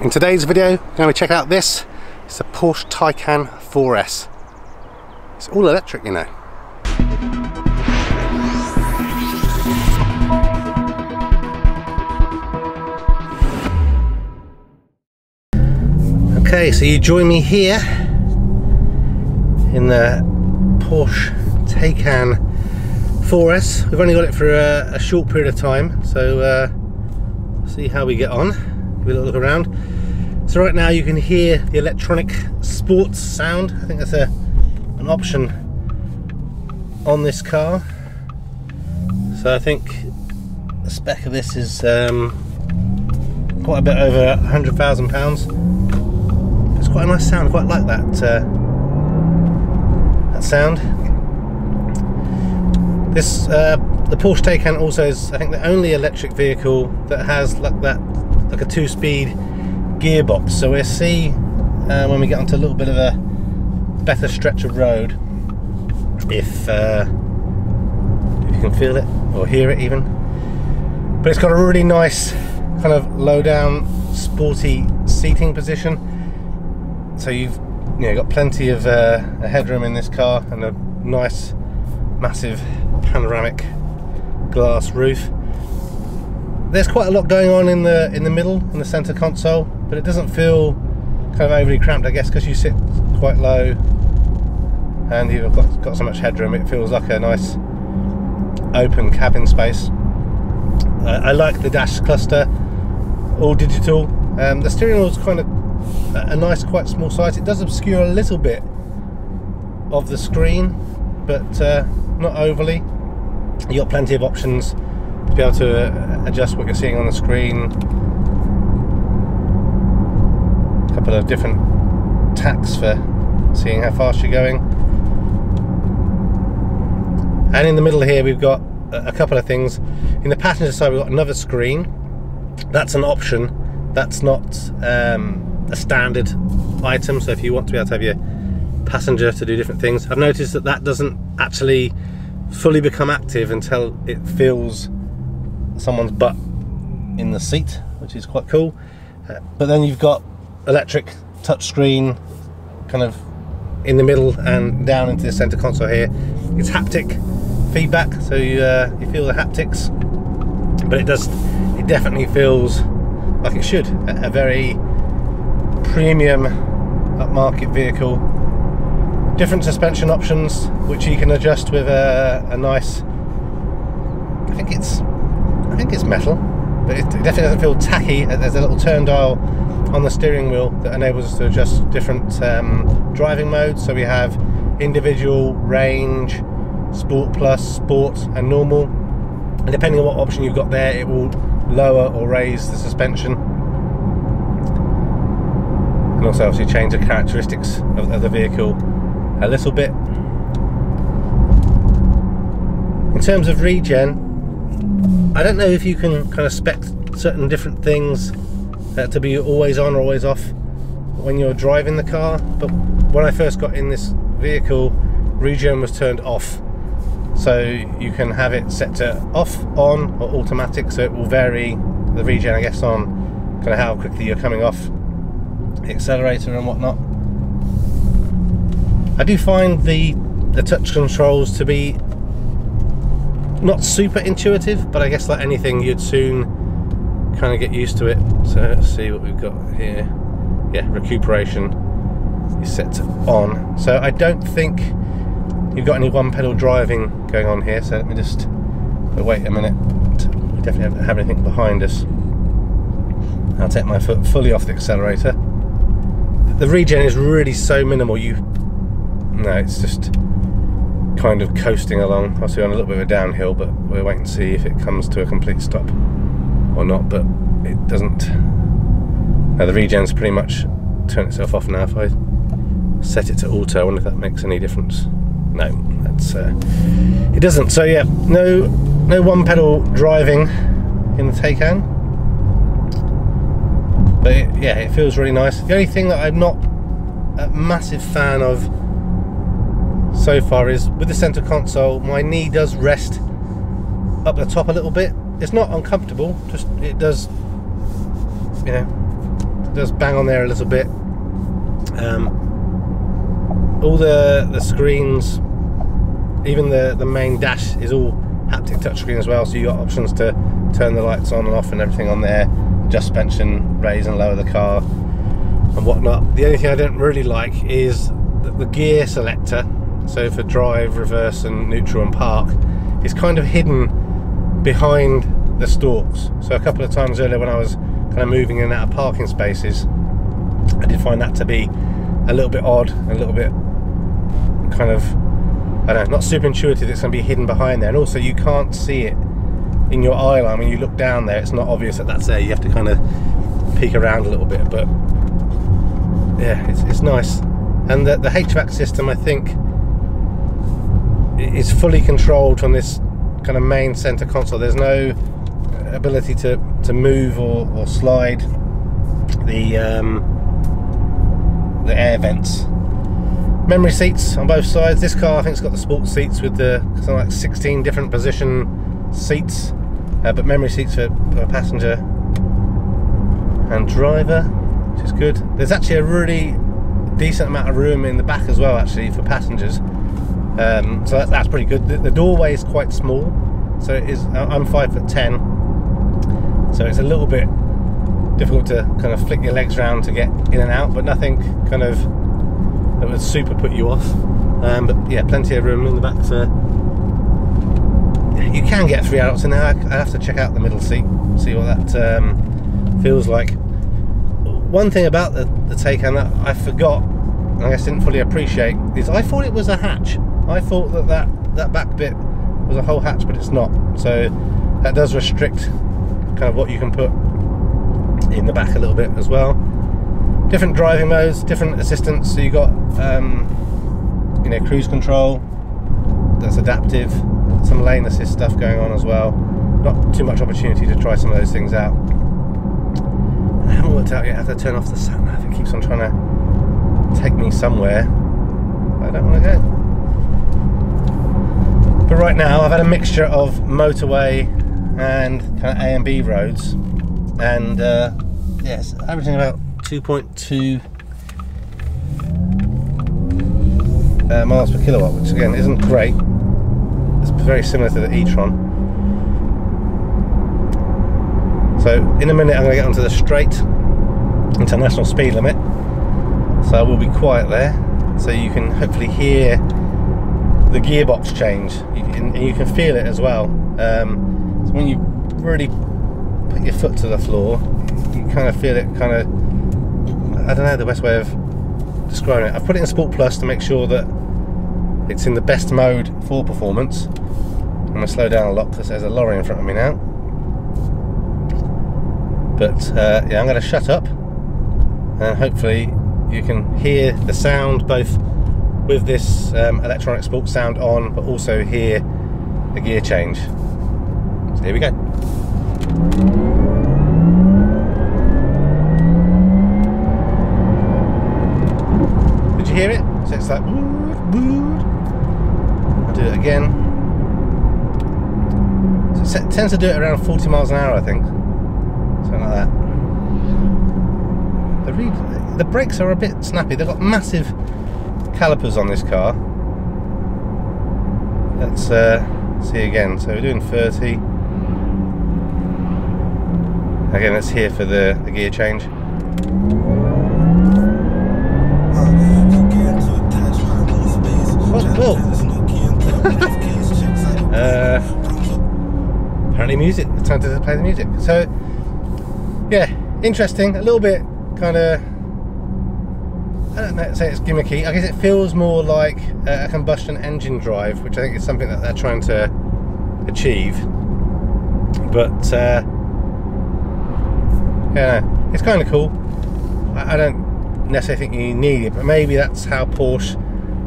In today's video, we're going to check out this. It's a Porsche Taycan 4S. It's all electric, you know. Okay, so you join me here in the Porsche Taycan 4S. We've only got it for a short period of time, so see how we get on. Give it a little look around. So right now you can hear the electronic sports sound. I think that's an option on this car. So I think the spec of this is quite a bit over £100,000. It's quite a nice sound. I quite like that that sound. This the Porsche Taycan also is, I think, the only electric vehicle that has like a 2-speed gearbox. So we'll see when we get onto a little bit of a better stretch of road if you can feel it or hear it even. But it's got a really nice kind of low down sporty seating position, so you've got plenty of headroom in this car and a nice massive panoramic glass roof. There's quite a lot going on in the middle, in the center console, but it doesn't feel kind of overly cramped, I guess, because you sit quite low and you've got so much headroom. It feels like a nice open cabin space. I like the dash cluster, all digital. The steering wheel is kind of a nice, quite small size. It does obscure a little bit of the screen, but not overly. You got plenty of options to be able to adjust what you're seeing on the screen. A couple of different tacks for seeing how fast you're going. And in the middle here we've got a couple of things. In the passenger side we've got another screen. That's an option. That's not a standard item, so if you want to be able to have your passenger to do different things. I've noticed that doesn't actually fully become active until it feels someone's butt in the seat, which is quite cool. But then you've got electric touchscreen kind of in the middle and down into the center console here. It's haptic feedback, so you feel the haptics, but it definitely feels like it should. A very premium upmarket vehicle. Different suspension options which you can adjust with a nice, I think it's metal, but it definitely doesn't feel tacky. There's a little turn dial on the steering wheel that enables us to adjust different driving modes. So we have individual, range, sport plus, sport and normal, and depending on what option you've got there, it will lower or raise the suspension, and also obviously change the characteristics of the vehicle a little bit. In terms of regen, I don't know if you can kind of spec certain different things to be always on or always off when you're driving the car, but when I first got in this vehicle, regen was turned off. So you can have it set to off, on or automatic, so it will vary the regen, I guess, on kind of how quickly you're coming off the accelerator and whatnot. I do find the touch controls to be not super intuitive, but I guess like anything, you'd soon kind of get used to it. So let's see what we've got here. Yeah, recuperation is set to on. So I don't think you've got any one pedal driving going on here. So let me just wait a minute. We definitely don't have anything behind us. I'll take my foot fully off the accelerator. The regen is really so minimal. No, it's just kind of coasting along. Obviously on a little bit of a downhill, but we'll wait and see if it comes to a complete stop or not. But it doesn't. Now the regen's pretty much turned itself off now. If I set it to auto, I wonder if that makes any difference. No, that's it doesn't. So yeah, no one pedal driving in the Taycan. But it feels really nice. The only thing that I'm not a massive fan of so far is with the center console, my knee does rest up the top a little bit. It's not uncomfortable, just it does, does bang on there a little bit. All the screens, even the main dash, is all haptic touchscreen as well, so you got options to turn the lights on and off and everything on there, adjust suspension, raise and lower the car and whatnot. The only thing I don't really like is the gear selector, so for drive, reverse and neutral and park, is kind of hidden behind the stalks. So a couple of times earlier when I was kind of moving in and out of parking spaces, I did find that to be a little bit odd, a little bit kind of, I don't know, not super intuitive. It's going to be hidden behind there, and also you can't see it in your eye line. When you look down there, it's not obvious that that's there. You have to kind of peek around a little bit, but yeah, it's nice. And the HVAC system, I think, is fully controlled from this kind of main center console. There's no ability to move or slide the air vents. Memory seats on both sides. This car, I think, it's got the sports seats with the something like 16 different position seats, but memory seats for passenger and driver, which is good. There's actually a really decent amount of room in the back as well, actually, for passengers. So that's pretty good. The doorway is quite small, so it is. I'm 5'10", so it's a little bit difficult to kind of flick your legs around to get in and out, but nothing kind of that would super put you off. But yeah, plenty of room in the back for. You can get 3 adults in there. I have to check out the middle seat, see what that feels like. One thing about the Taycan that I forgot, and I guess didn't fully appreciate, is I thought it was a hatch. I thought that back bit was a whole hatch, but it's not. So that does restrict kind of what you can put in the back a little bit as well. Different driving modes, different assistance. So you got you know, cruise control that's adaptive, some lane assist stuff going on as well. Not too much opportunity to try some of those things out. I haven't worked out yet how to turn off the sat nav. It keeps on trying to take me somewhere I don't want to go. But right now I've had a mixture of motorway and kind of A and B roads, and yes, averaging about 2.2 miles per kilowatt, which again isn't great. It's very similar to the e-tron. So in a minute I'm going to get onto the straight international speed limit, so I will be quiet there, so you can hopefully hear the gearbox change, and you can feel it as well. So when you really put your foot to the floor, you kind of feel it, kind of, I don't know the best way of describing it. I've put it in Sport Plus to make sure that it's in the best mode for performance. I'm going to slow down a lot because there's a lorry in front of me now. But yeah, I'm going to shut up, and hopefully you can hear the sound both with this electronic sports sound on, but also hear the gear change. So here we go. Did you hear it? So it's like wood, wood. I'll do it again. So it tends to do it around 40 miles an hour, I think. Something like that. The brakes are a bit snappy. They've got massive calipers on this car. Let's see again. So we're doing 30. Again, let's hear for the gear change. Whoa. Apparently music. It's time to play the music. So yeah, interesting. A little bit kind of, I don't know, say it's gimmicky. I guess it feels more like a combustion engine drive, which I think is something that they're trying to achieve. But yeah, it's kind of cool. I don't necessarily think you need it, but maybe that's how Porsche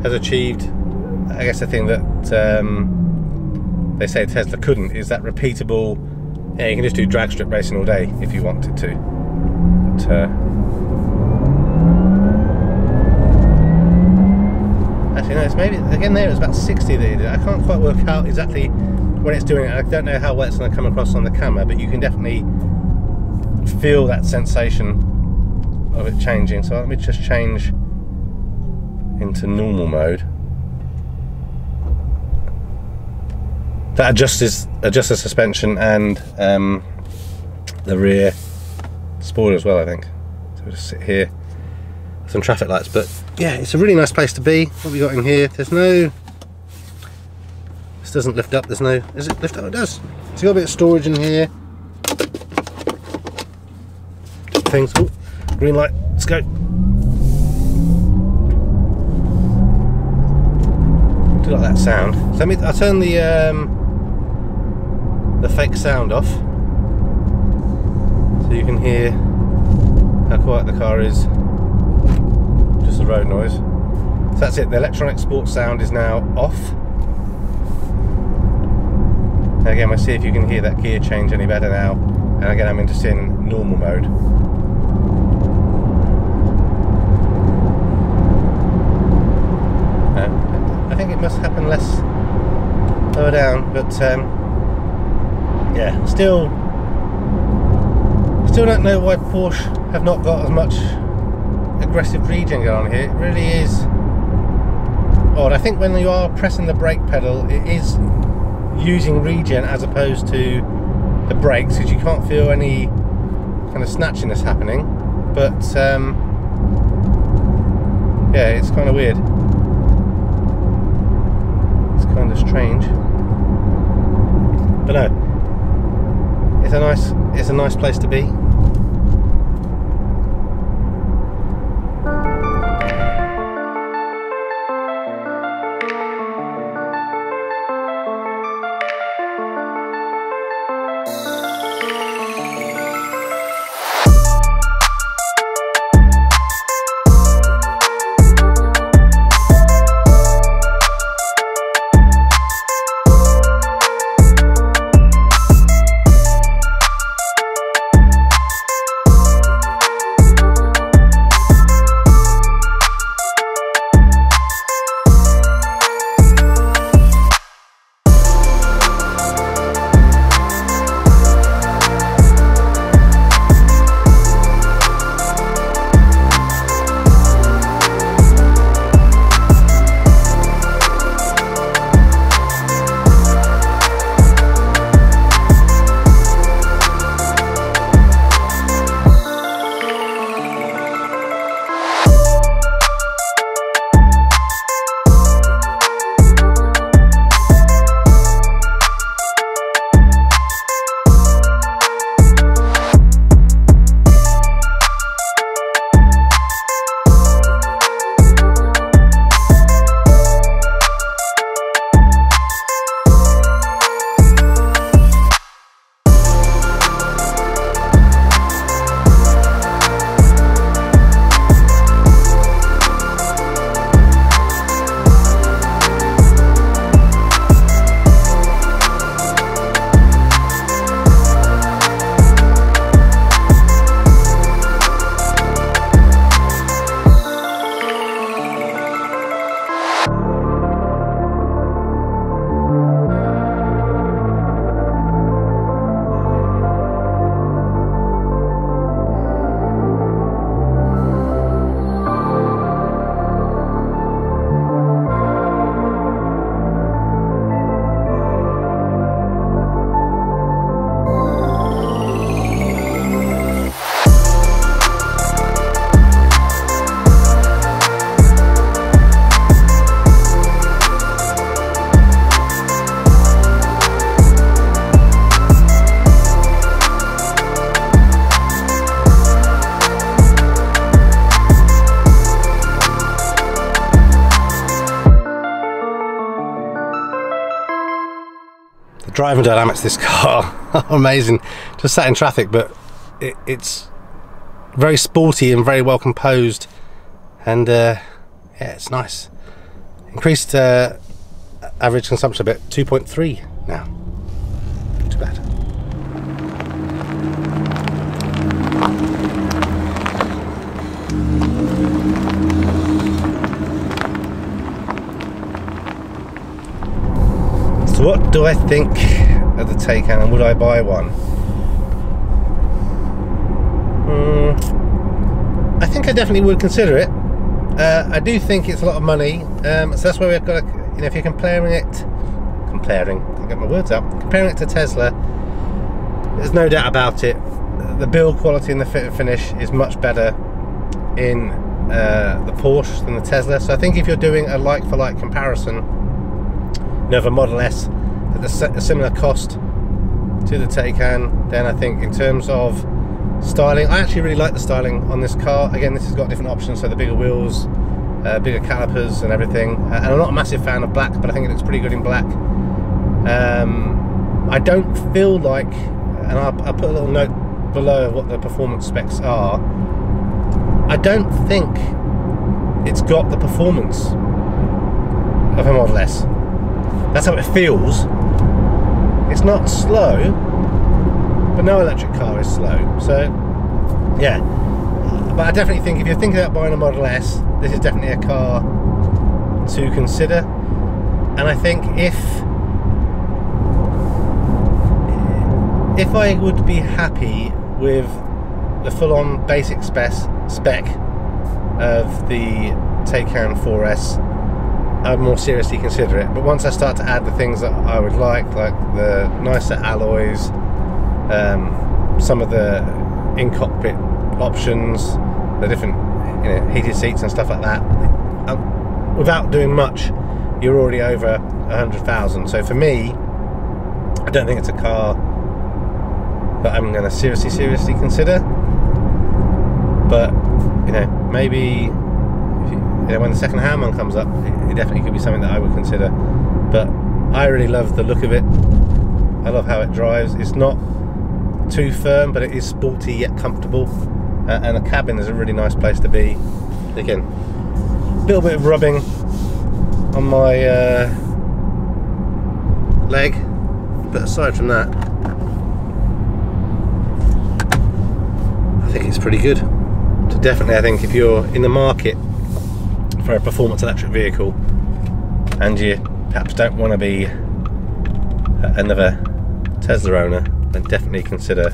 has achieved, I guess, the thing that they say Tesla couldn't, is that repeatable. Yeah, you can just do drag strip racing all day if you wanted to. But, actually, no, it's maybe, again there, it was about 60 that it did. I can't quite work out exactly when it's doing it. I don't know how well it's going to come across on the camera, but you can definitely feel that sensation of it changing, so let me just change into normal mode. That adjusts the suspension and the rear spoiler as well, I think. So we'll just sit here, some traffic lights, but yeah, it's a really nice place to be. What have we got in here? There's no, this doesn't lift up, there's no, is it lift up? It does. It's got a bit of storage in here. Things, oh, green light, let's go. Do like that sound. So I'll turn the fake sound off, so you can hear how quiet the car is, just the road noise. So that's it, the electronic sports sound is now off. And again, we'll see if you can hear that gear change any better now. And again, I'm just in normal mode. I think it must happen less lower down, but yeah, still don't know why Porsche have not got as much aggressive regen going on here. It really is odd. I think when you are pressing the brake pedal, it is using regen as opposed to the brakes, because you can't feel any kind of snatchiness happening. But yeah, it's kind of weird. It's kind of strange. But no, it's a nice place to be. Driving dynamics of this car are amazing. Just sat in traffic, but it's very sporty and very well composed, and yeah, it's nice. Increased average consumption a bit, 2.3 now. Not too bad. So what do I think of the Taycan, and would I buy one? I I think I definitely would consider it. I do think it's a lot of money, so that's why we've got to, you know, if you're comparing it to Tesla, there's no doubt about it, the build quality and the fit and finish is much better in the Porsche than the Tesla. So I think if you're doing a like-for-like comparison, you know, of a Model S at a similar cost to the Taycan, then I think in terms of styling, I actually really like the styling on this car. Again, this has got different options, so the bigger wheels, bigger calipers and everything, and I'm not a massive fan of black, but I think it looks pretty good in black. I don't feel like, and I'll put a little note below of what the performance specs are, I don't think it's got the performance of a Model S. That's how it feels. It's not slow, but no electric car is slow. So yeah, but I definitely think if you're thinking about buying a Model S, this is definitely a car to consider. And I think if I would be happy with the full-on basic spec of the Taycan 4S, I'd more seriously consider it. But once I start to add the things that I would like the nicer alloys, some of the in-cockpit options, the different, you know, heated seats and stuff like that, without doing much, you're already over 100,000. So for me, I don't think it's a car that I'm going to seriously consider. But you know, maybe if you know, when the second-hand one comes up, it definitely could be something that I would consider. But I really love the look of it. I love how it drives. It's not too firm, but it is sporty yet comfortable, and the cabin is a really nice place to be. Again, a little bit of rubbing on my leg, but aside from that, I think it's pretty good. So definitely, I think if you're in the market for a performance electric vehicle and you perhaps don't want to be another Tesla owner, then definitely consider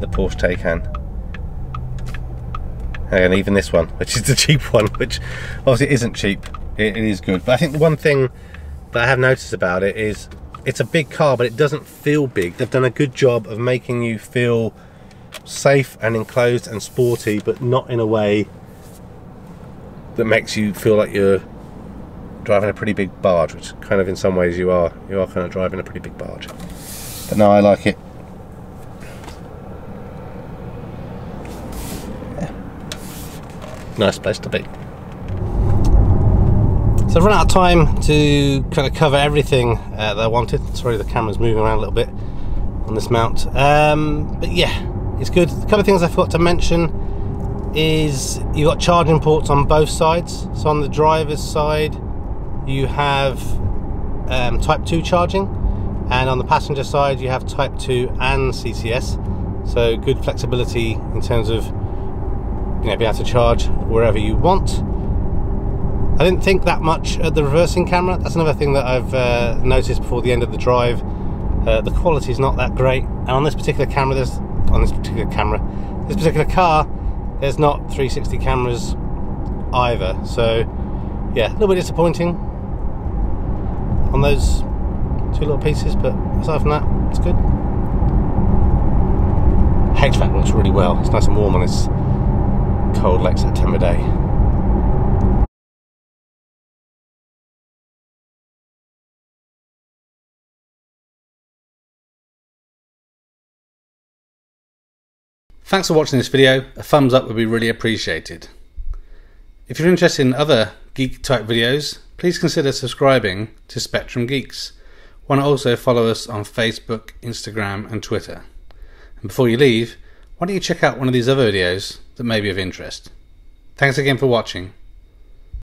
the Porsche Taycan. And even this one, which is the cheap one, which obviously isn't cheap, it is good. But I think the one thing that I have noticed about it is it's a big car, but it doesn't feel big. They've done a good job of making you feel safe and enclosed and sporty, but not in a way that makes you feel like you're driving a pretty big barge, which kind of in some ways you are kind of driving a pretty big barge. But no, I like it. Yeah. Nice place to be. So I've run out of time to kind of cover everything that I wanted. Sorry, the camera's moving around a little bit on this mount, but yeah, it's good. A couple of things I forgot to mention is you got charging ports on both sides. So on the driver's side you have type 2 charging, and on the passenger side you have type 2 and CCS. So good flexibility in terms of, you know, being able to charge wherever you want. I didn't think that much at the reversing camera. That's another thing that I've noticed before the end of the drive. The quality is not that great, and on this particular camera, this particular car, there's not 360 cameras either. So yeah, a little bit disappointing on those two little pieces, but aside from that, it's good. Hvac works really well. It's nice and warm on this cold late September day. Thanks for watching this video. A thumbs up would be really appreciated. If you're interested in other geek type videos, please consider subscribing to Spectrum Geeks. Why not also follow us on Facebook, Instagram and Twitter. And before you leave, why don't you check out one of these other videos that may be of interest. Thanks again for watching.